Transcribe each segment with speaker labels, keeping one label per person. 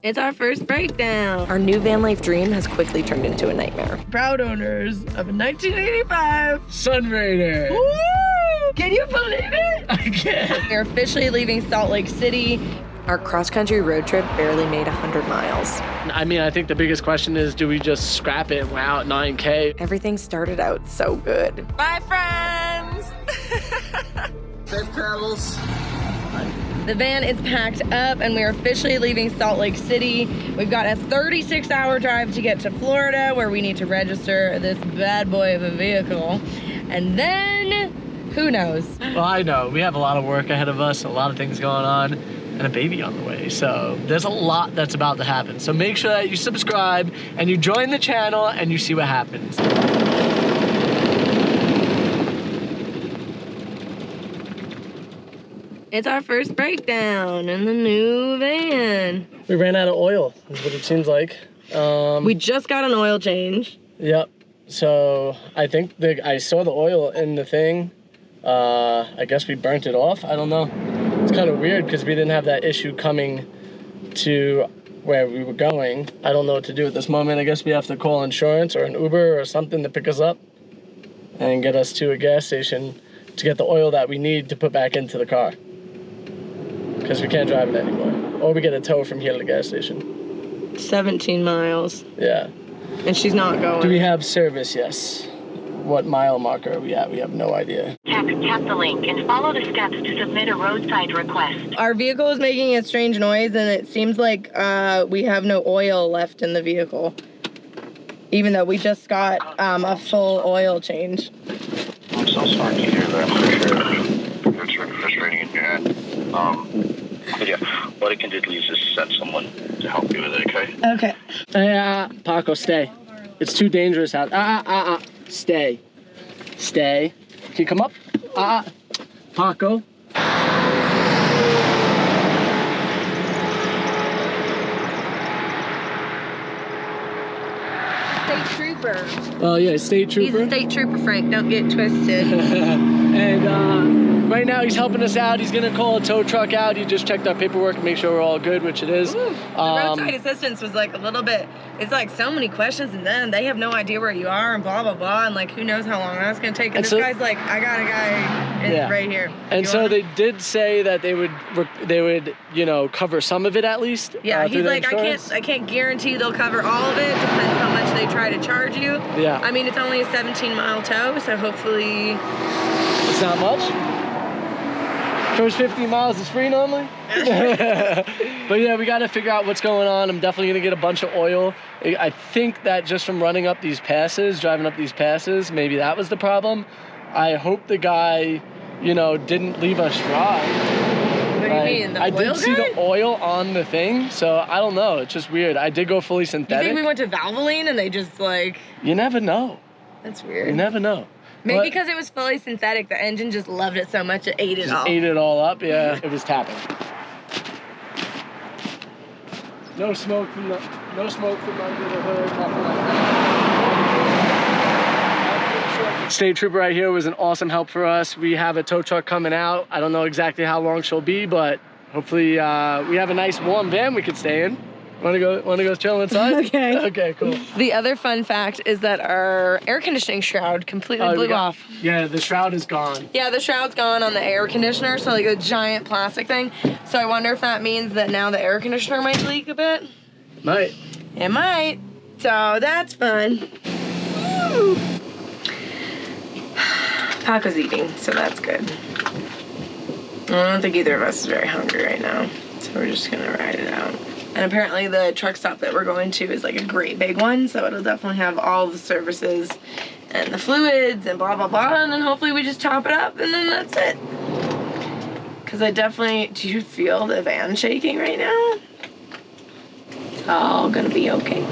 Speaker 1: It's our first breakdown.
Speaker 2: Our new van life dream has quickly turned into a nightmare.
Speaker 1: Proud owners of a 1985
Speaker 3: Sunraider.
Speaker 1: Woo! Can you believe it?
Speaker 3: I can't.
Speaker 1: We're officially leaving Salt Lake City.
Speaker 2: Our cross-country road trip barely made 100 miles.
Speaker 3: I mean, I think the biggest question is, do we just scrap it and we're out 9K?
Speaker 2: Everything started out so good.
Speaker 1: Bye, friends!
Speaker 4: Safe travels.
Speaker 1: The van is packed up and we're officially leaving Salt Lake City. We've got a 36-hour drive to get to Florida where we need to register this bad boy of a vehicle. And then, who knows?
Speaker 3: Well, I know. We have a lot of work ahead of us, a lot of things going on, and a baby on the way. So there's a lot that's about to happen. So make sure that you subscribe and you join the channel and you see what happens.
Speaker 1: It's our first breakdown in the new van.
Speaker 3: We ran out of oil, is what it seems like.
Speaker 1: We just got an oil change.
Speaker 3: Yep. So I think I saw the oil in the thing. I guess we burnt it off. I don't know. It's kind of weird because we didn't have that issue coming to where we were going. I don't know what to do at this moment. I guess we have to call insurance or an Uber or something to pick us up and get us to a gas station to get the oil that we need to put back into the car. Because we can't drive it anymore. Or we get a tow from here to the gas station.
Speaker 1: 17 miles.
Speaker 3: Yeah.
Speaker 1: And she's not going.
Speaker 3: Do we have service? Yes. What mile marker are we at? We have no idea.
Speaker 5: Tap the link and follow the steps to submit a roadside request.
Speaker 1: Our vehicle is making a strange noise and it seems like we have no oil left in the vehicle. Even though we just got a full oil change.
Speaker 6: I'm so sorry to hear that, for sure. It's really frustrating in your head. But yeah, what I can do at least is send someone to help you with it, okay?
Speaker 1: Okay.
Speaker 3: Paco, stay. It's too dangerous out. Stay. Stay. Can you come up? Paco.
Speaker 1: State trooper.
Speaker 3: Oh yeah, state trooper.
Speaker 1: He's a state trooper, Frank. Don't get twisted.
Speaker 3: And right now he's helping us out. He's gonna call a tow truck out. He just checked our paperwork and make sure we're all good, which it is.
Speaker 1: Ooh, the roadside assistance was like a little bit, it's like so many questions and then they have no idea where you are and blah, blah, blah. And like, who knows how long that's gonna take. And this guy's like, I got a guy right here.
Speaker 3: And so they did say that they would, you know, cover some of it at least.
Speaker 1: Yeah, he's like, I can't guarantee they'll cover all of it. Depends how much they try to charge you.
Speaker 3: Yeah.
Speaker 1: I mean, it's only a 17-mile tow, so hopefully.
Speaker 3: It's not much. First 15 miles is free normally. But yeah, we got to figure out what's going on. I'm definitely gonna get a bunch of oil. I think that just from running up these passes, driving up these passes, maybe that was the problem. I hope the guy, you know, didn't leave us dry.
Speaker 1: What do you mean, the oil
Speaker 3: I did see the oil on the thing, so I don't know. It's just weird. I did go fully synthetic.
Speaker 1: You think we went to Valvoline and they just like...
Speaker 3: You never know.
Speaker 1: That's weird.
Speaker 3: You never know.
Speaker 1: Maybe because it was fully synthetic, the engine just loved it so much it ate it all.
Speaker 3: Ate it all up, yeah. It was tapping. No smoke from under the hood, nothing like that. State trooper right here was an awesome help for us. We have a tow truck coming out. I don't know exactly how long she'll be, but hopefully we have a nice warm van we could stay in. Wanna go chill inside?
Speaker 1: Okay.
Speaker 3: Okay, cool.
Speaker 1: The other fun fact is that our air conditioning shroud completely blew off.
Speaker 3: Yeah, the shroud is gone.
Speaker 1: Yeah, the shroud's gone on the air conditioner, so like a giant plastic thing. So I wonder if that means that now the air conditioner might leak a bit.
Speaker 3: Might.
Speaker 1: It might. So that's fun. Woo. Paco's eating, so that's good. I don't think either of us is very hungry right now, so we're just gonna ride it out. And apparently the truck stop that we're going to is like a great big one, so it'll definitely have all the services and the fluids and blah, blah, blah, and then hopefully we just top it up and then that's it. Because I definitely, do you feel the van shaking right now? It's all gonna be okay.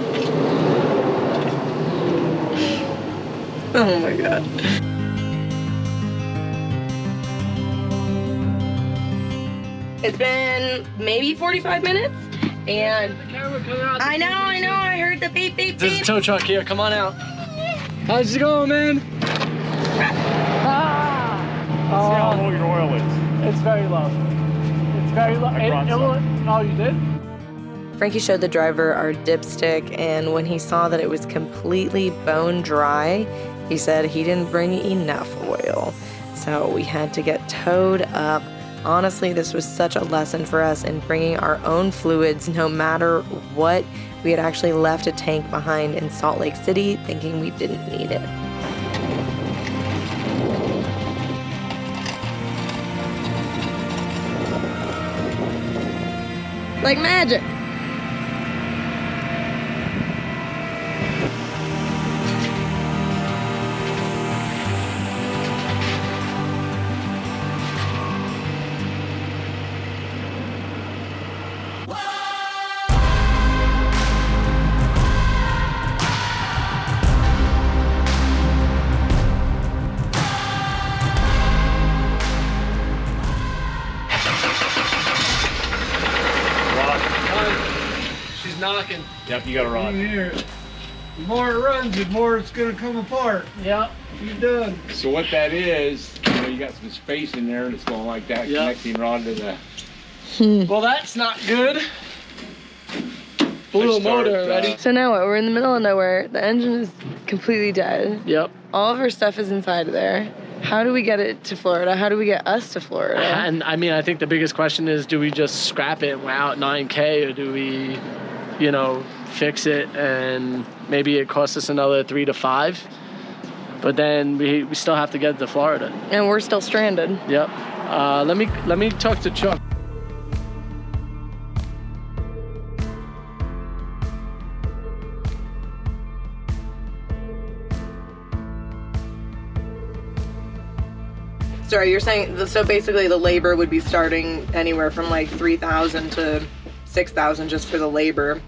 Speaker 1: Oh my God. It's been maybe 45 minutes. And I know, I heard the beep, beep, beep.
Speaker 3: There's a tow truck here, come on out. How's it going, man?
Speaker 7: See how low your oil is.
Speaker 3: It's very low. It's very low.
Speaker 7: I brought some.
Speaker 3: Oh, you did?
Speaker 2: Frankie showed the driver our dipstick, and when he saw that it was completely bone dry, he said he didn't bring enough oil. So we had to get towed up. Honestly, this was such a lesson for us in bringing our own fluids no matter what. We had actually left a tank behind in Salt Lake City thinking we didn't need it.
Speaker 1: Like magic.
Speaker 3: She's knocking.
Speaker 7: Yep, you gotta run.
Speaker 8: Here. The more it runs, the more it's gonna come apart.
Speaker 3: Yep.
Speaker 8: You're done.
Speaker 7: So what that is, you got some space in there that's going like that,
Speaker 3: Yep.
Speaker 7: connecting rod to the...
Speaker 3: Well, that's not good. Blew a motor already.
Speaker 1: So now what? We're in the middle of nowhere. The engine is completely dead.
Speaker 3: Yep.
Speaker 1: All of our stuff is inside of there. How do we get it to Florida? How do we get us to Florida?
Speaker 3: And I mean, I think the biggest question is, do we just scrap it and we're out $9K, or do we, fix it and maybe it costs us another 3 to 5? But then we still have to get to Florida.
Speaker 1: And we're still stranded.
Speaker 3: Yep. Let me talk to Chuck.
Speaker 1: Sorry, you're saying, so basically the labor would be starting anywhere from like 3,000 to 6,000 just for the labor,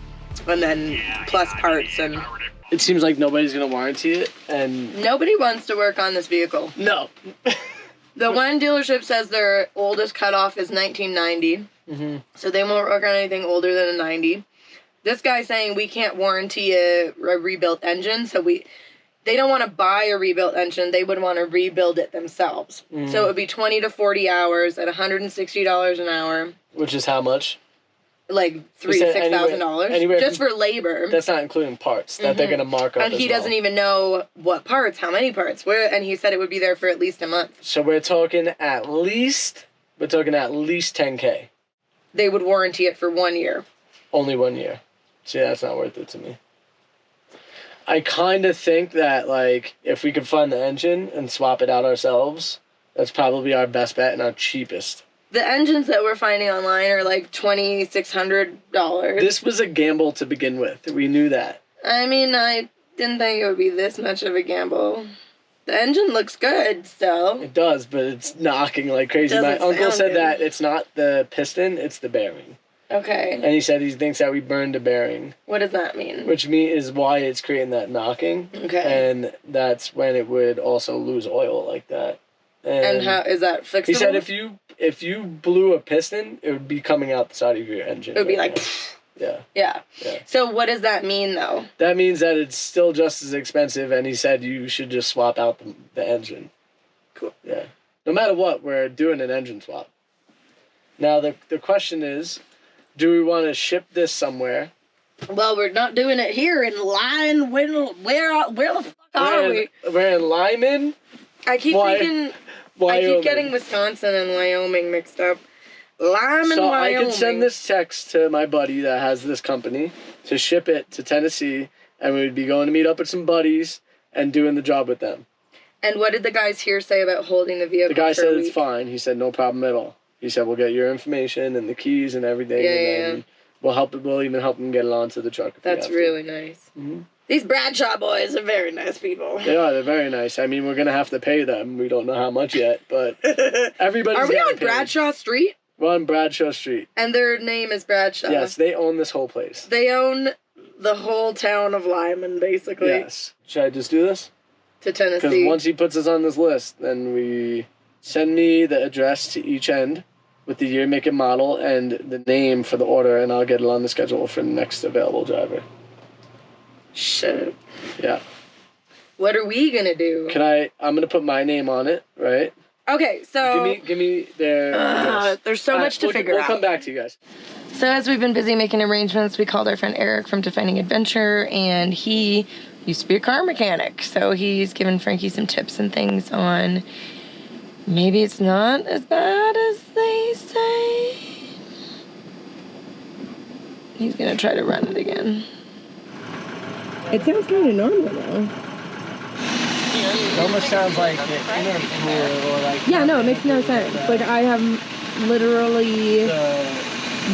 Speaker 1: and then plus parts. And
Speaker 3: It seems like nobody's gonna warranty it, and
Speaker 1: nobody wants to work on this vehicle.
Speaker 3: no.
Speaker 1: The one dealership says their oldest cutoff is 1990, so they won't work on anything older than a 90. This guy's saying we can't warranty a rebuilt engine, so they don't want to buy a rebuilt engine. They would want to rebuild it themselves. So it would be 20 to 40 hours at $160 an hour.
Speaker 3: Which is how much?
Speaker 1: Like $6,000 just for labor.
Speaker 3: That's not including parts that they're gonna mark up.
Speaker 1: And he doesn't even know what parts, how many parts. And he said it would be there for at least a month.
Speaker 3: So we're talking at least 10K.
Speaker 1: They would warranty it for 1 year.
Speaker 3: Only 1 year. See, that's not worth it to me. I kind of think that, like, if we could find the engine and swap it out ourselves, that's probably our best bet and our cheapest.
Speaker 1: The engines that we're finding online are like $2,600.
Speaker 3: This was a gamble to begin with. We knew that.
Speaker 1: I mean, I didn't think it would be this much of a gamble. The engine looks good still.
Speaker 3: It does, but it's knocking like crazy. My
Speaker 1: Doesn't
Speaker 3: uncle
Speaker 1: sound
Speaker 3: said
Speaker 1: good.
Speaker 3: that it's not the piston, it's the bearing.
Speaker 1: Okay.
Speaker 3: And he said he thinks that we burned a bearing.
Speaker 1: What does that mean?
Speaker 3: Which is why it's creating that knocking.
Speaker 1: Okay.
Speaker 3: And that's when it would also lose oil like that.
Speaker 1: And how is that fixable?
Speaker 3: He said if you blew a piston, it would be coming out the side of your engine.
Speaker 1: It would be like...
Speaker 3: Yeah.
Speaker 1: Yeah. So what does that mean, though?
Speaker 3: That means that it's still just as expensive, and he said you should just swap out the engine.
Speaker 1: Cool.
Speaker 3: Yeah. No matter what, we're doing an engine swap. Now, the question is, do we want to ship this somewhere?
Speaker 1: Well, we're not doing it here in Lyman. Where the fuck are we?
Speaker 3: We're in Lyman.
Speaker 1: I keep thinking...
Speaker 3: Wyoming.
Speaker 1: I keep getting Wisconsin and Wyoming mixed up. Lyman,
Speaker 3: so
Speaker 1: Wyoming.
Speaker 3: I could send this text to my buddy that has this company to ship it to Tennessee, and we would be going to meet up with some buddies and doing the job with them.
Speaker 1: And what did the guys here say about holding the vehicle?
Speaker 3: The guy
Speaker 1: for
Speaker 3: said
Speaker 1: a
Speaker 3: it's
Speaker 1: week?
Speaker 3: fine. He said no problem at all. He said we'll get your information and the keys and everything, and then we'll even help him get it onto the truck.
Speaker 1: That's really nice.
Speaker 3: Mm-hmm.
Speaker 1: These Bradshaw boys are very nice people.
Speaker 3: They are. They're very nice. I mean, we're gonna have to pay them. We don't know how much yet, but everybody's.
Speaker 1: Are we
Speaker 3: getting
Speaker 1: on
Speaker 3: paid.
Speaker 1: Bradshaw Street?
Speaker 3: We're on Bradshaw Street.
Speaker 1: And their name is Bradshaw.
Speaker 3: Yes, they own this whole place.
Speaker 1: They own the whole town of Lyman, basically.
Speaker 3: Yes. Should I just do this?
Speaker 1: To Tennessee.
Speaker 3: Because once he puts us on this list, then we send me the address to each end with the year, make, and model, and the name for the order, and I'll get it on the schedule for the next available driver.
Speaker 1: Shit.
Speaker 3: Yeah.
Speaker 1: What are we gonna do?
Speaker 3: I'm gonna put my name on it, right?
Speaker 1: Okay, so
Speaker 3: Give me their address.
Speaker 1: there's so much to figure
Speaker 3: We'll
Speaker 1: out.
Speaker 3: come back to you guys.
Speaker 1: So as we've been busy making arrangements, we called our friend Eric from Defining Adventure, and he used to be a car mechanic. So he's given Frankie some tips and things on maybe it's not as bad as they say. He's gonna try to run it again. It sounds kind of normal though.
Speaker 3: It almost sounds like the intercooler or like...
Speaker 1: Yeah, no, it makes no sense. Like, I have literally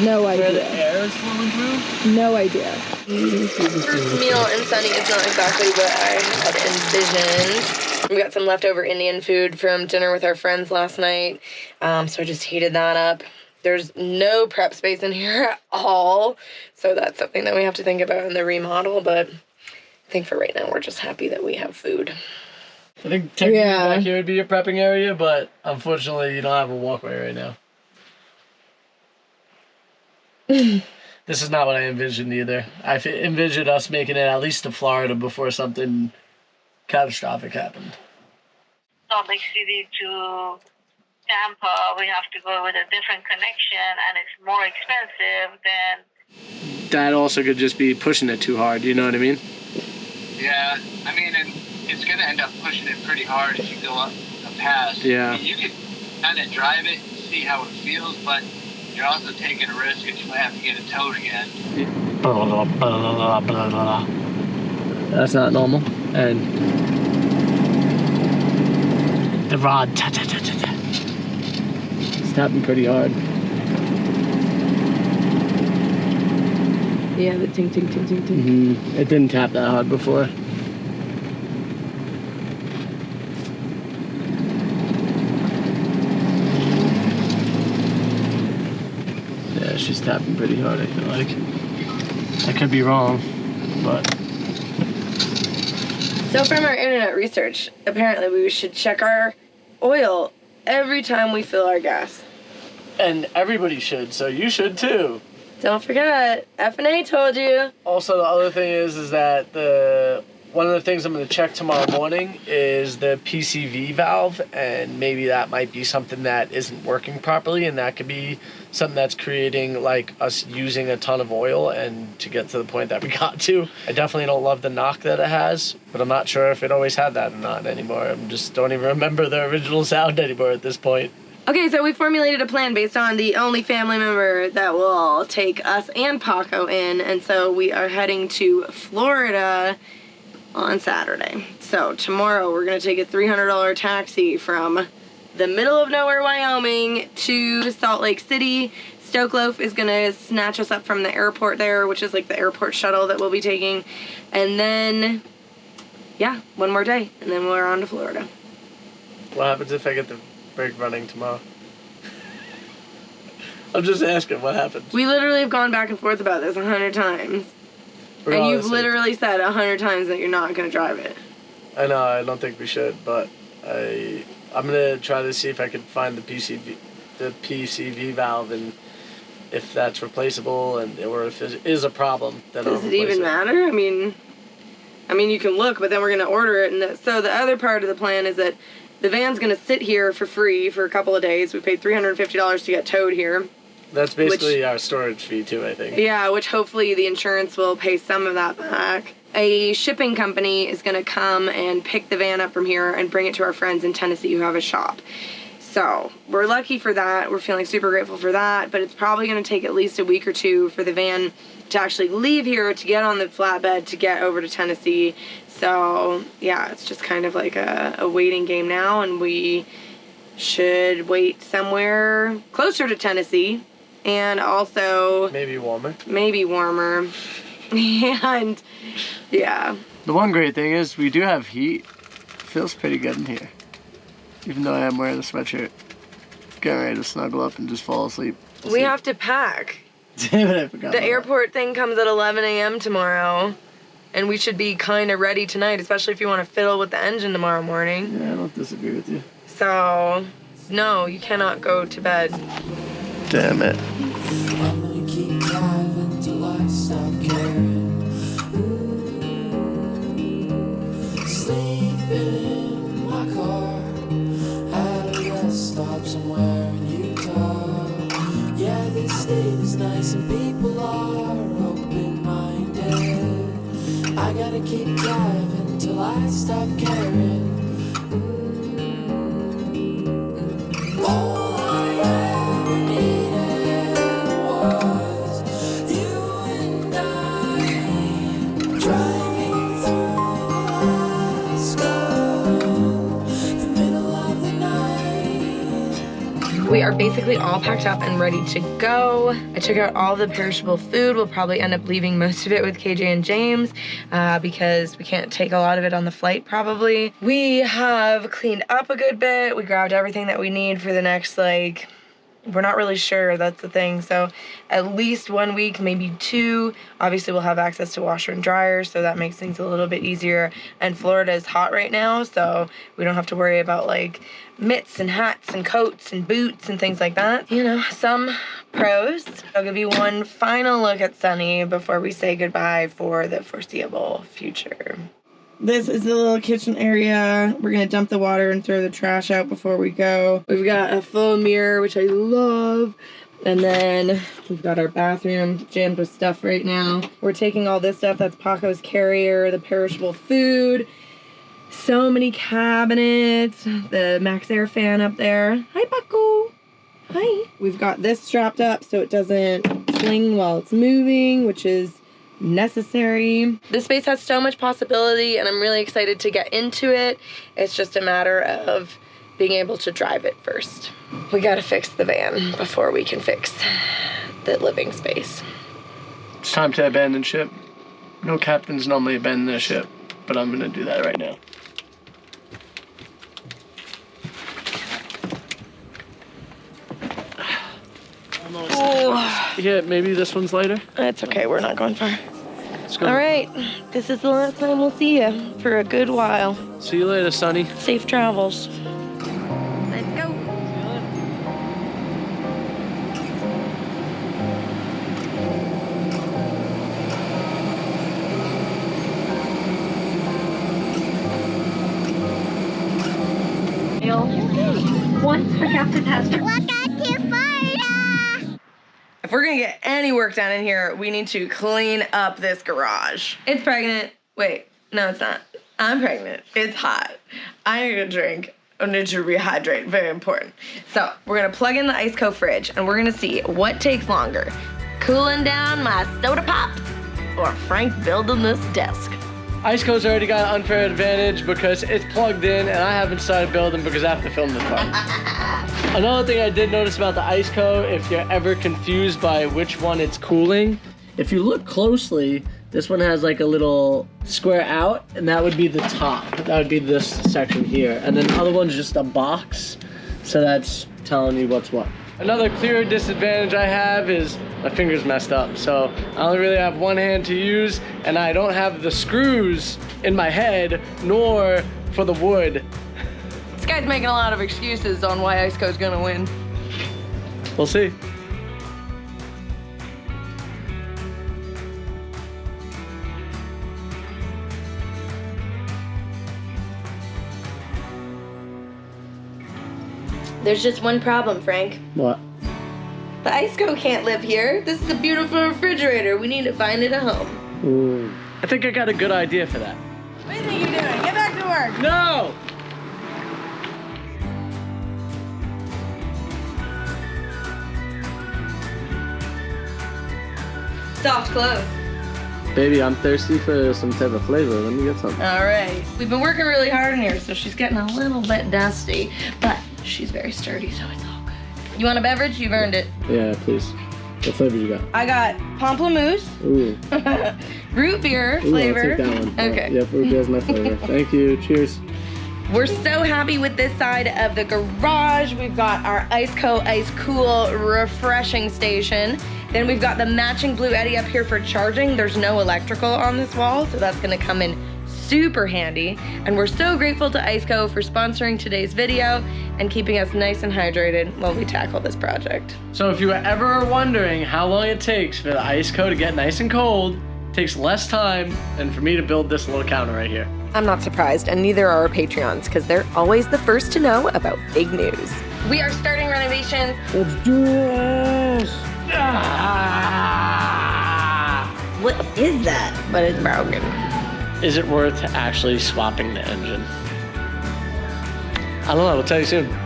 Speaker 1: no idea.
Speaker 3: Where the air is flowing through?
Speaker 1: No idea. First meal in Sunny is not exactly what I had envisioned. We got some leftover Indian food from dinner with our friends last night, so I just heated that up. There's no prep space in here at all, so that's something that we have to think about in the remodel, but I think for right now we're just happy that we have food.
Speaker 3: I think technically back here would be your prepping area, but unfortunately you don't have a walkway right now. This is not what I envisioned either. I envisioned us making it at least to Florida before something catastrophic happened.
Speaker 5: Salt Lake City to Tampa, we have to go with a different connection, and it's more expensive than...
Speaker 3: That also could just be pushing it too hard, you know what I mean?
Speaker 9: Yeah, I mean, and it's going to end up pushing it pretty hard if you go up a pass.
Speaker 3: Yeah.
Speaker 9: I mean, you could kind of drive it and see how it feels, but you're also taking a risk that you might have to get it towed again.
Speaker 3: That's not normal. And the rod, it's tapping pretty hard.
Speaker 1: Yeah, the ting, ting, ting, ting, ting.
Speaker 3: It didn't tap that hard before. Yeah, she's tapping pretty hard, I feel like. I could be wrong, but...
Speaker 1: So from our internet research, apparently we should check our oil every time we fill our gas.
Speaker 3: And everybody should, so you should too.
Speaker 1: Don't forget, F&A told you.
Speaker 3: Also, the other thing is that one of the things I'm going to check tomorrow morning is the PCV valve, and maybe that might be something that isn't working properly, and that could be something that's creating like us using a ton of oil, and to get to the point that we got to. I definitely don't love the knock that it has, but I'm not sure if it always had that or not anymore. I just don't even remember the original sound anymore at this point.
Speaker 1: Okay, so we formulated a plan based on the only family member that will take us and Paco in, and so we are heading to Florida on Saturday. So tomorrow we're gonna take a $300 taxi from the middle of nowhere, Wyoming to Salt Lake City. Stokeloaf is gonna snatch us up from the airport there, which is like the airport shuttle that we'll be taking. And then, yeah, one more day, and then we're on to Florida.
Speaker 3: What happens if I get the brake running tomorrow? I'm just asking, what happens?
Speaker 1: We literally have gone back and forth about this 100 times. And you've literally said 100 times that you're not gonna drive it.
Speaker 3: I know, I don't think we should, but I'm gonna try to see if I can find the PCV valve, and if that's replaceable, and or if it is a problem, then I'll
Speaker 1: Does it even matter? I mean, you can look, but then we're gonna order it, and so the other part of the plan is that the van's gonna sit here for free for a couple of days. We paid $350 to get towed here.
Speaker 3: That's basically our storage fee too, I think.
Speaker 1: Yeah, which hopefully the insurance will pay some of that back. A shipping company is gonna come and pick the van up from here and bring it to our friends in Tennessee who have a shop. So we're lucky for that. We're feeling super grateful for that, but it's probably gonna take at least a week or two for the van to actually leave here to get on the flatbed to get over to Tennessee. So yeah, it's just kind of like a waiting game now, and we should wait somewhere closer to Tennessee, and also
Speaker 3: maybe warmer.
Speaker 1: And yeah.
Speaker 3: The one great thing is we do have heat. It feels pretty good in here. Even though I am wearing a sweatshirt. Getting ready to snuggle up and just fall asleep.
Speaker 1: We have to pack.
Speaker 3: Damn it, I forgot.
Speaker 1: The airport thing comes at 11 a.m. tomorrow. And we should be kind of ready tonight, especially if you want to fiddle with the engine tomorrow morning.
Speaker 3: Yeah, I don't disagree with you.
Speaker 1: So, no, you cannot go to bed.
Speaker 3: Damn it.
Speaker 10: I'm gonna keep driving till I stop caring. Sleeping in my car, out of gotta keep driving till I stop caring. All I ever needed was you and I driving through Alaska, the middle of the night.
Speaker 2: We are basically all packed up and ready to go. I took out all the perishable food. We'll probably end up leaving most of it with KJ and James because we can't take a lot of it on the flight probably. We have cleaned up a good bit. We grabbed everything that we need for the next, like, we're not really sure, that's the thing. So at least 1 week, maybe 2. Obviously we'll have access to washer and dryer, so that makes things a little bit easier. And Florida is hot right now, so we don't have to worry about like mitts and hats and coats and boots and things like that. You know, some pros. I'll give you one final look at Sunny before we say goodbye for the foreseeable future. This is the little kitchen area. We're gonna dump the water and throw the trash out before we go. We've got a full mirror, which I love. And then we've got our bathroom jammed with stuff right now. We're taking all this stuff, that's Paco's carrier, the perishable food, so many cabinets, the Max Air fan up there. Hi, Paco. Hi. We've got this strapped up so it doesn't swing while it's moving, which is necessary. This space has so much possibility and I'm really excited to get into it. It's just a matter of being able to drive it first. We gotta fix the van before we can fix the living space.
Speaker 3: It's time to abandon ship. No captains normally abandon their ship, but I'm gonna do that right now. Yeah, maybe this one's lighter.
Speaker 2: It's okay, we're not going far.
Speaker 3: Let's go.
Speaker 2: All right, this is the last time we'll see you for a good while.
Speaker 3: See you later, Sonny.
Speaker 2: Safe travels. Let's go.
Speaker 5: Once for Captain Hester.
Speaker 2: If we're gonna get any work done in here, we need to clean up this garage. It's pregnant. Wait, no, it's not. I'm pregnant. It's hot. I need a drink. I need to rehydrate. Very important. So we're gonna plug in the Iceco fridge and we're gonna see what takes longer. Cooling down my soda pops or Frank building this desk.
Speaker 3: Iceco's already got an unfair advantage because it's plugged in and I haven't started building because I have to film this part. Another thing I did notice about the Iceco, if you're ever confused by which one it's cooling, if you look closely, this one has like a little square out and that would be the top. That would be this section here. And then the other one's just a box. So that's telling you what's what. Another clear disadvantage I have is my finger's messed up. So I only really have one hand to use and I don't have the screws in my head nor for the wood.
Speaker 2: This guy's making a lot of excuses on why Iceco's gonna win.
Speaker 3: We'll see.
Speaker 2: There's just one problem, Frank.
Speaker 3: What?
Speaker 2: The Iceco can't live here. This is a beautiful refrigerator. We need to find it a home.
Speaker 3: Ooh. I think I got a good idea for that.
Speaker 2: What do you think you're doing? Get back to work.
Speaker 3: No!
Speaker 2: Soft close.
Speaker 3: Baby, I'm thirsty for some type of flavor. Let me get some.
Speaker 2: All right. We've been working really hard in here, so she's getting a little bit dusty, but she's very sturdy, so it's all good. You want a beverage? You've earned it.
Speaker 3: Yeah, please. What flavor you got?
Speaker 2: I got pamplemousse.
Speaker 3: Ooh.
Speaker 2: Root beer flavor.
Speaker 3: I'll take that one.
Speaker 2: Okay.
Speaker 3: Yep, root beer's my flavor. Thank you. Cheers.
Speaker 2: We're so happy with this side of the garage. We've got our Iceco Ice Cool refreshing station. Then we've got the matching Blue Eddy up here for charging. There's no electrical on this wall, so that's gonna come in super handy. And we're so grateful to Iceco for sponsoring today's video and keeping us nice and hydrated while we tackle this project.
Speaker 3: So if you were ever wondering how long it takes for the Iceco to get nice and cold, it takes less time than for me to build this little counter right here.
Speaker 2: I'm not surprised, and neither are our Patreons, because they're always the first to know about big news. We are starting renovations.
Speaker 3: Let's do this!
Speaker 2: What is that? But it's broken.
Speaker 3: is it worth actually swapping the engine? I don't know, we'll tell you soon.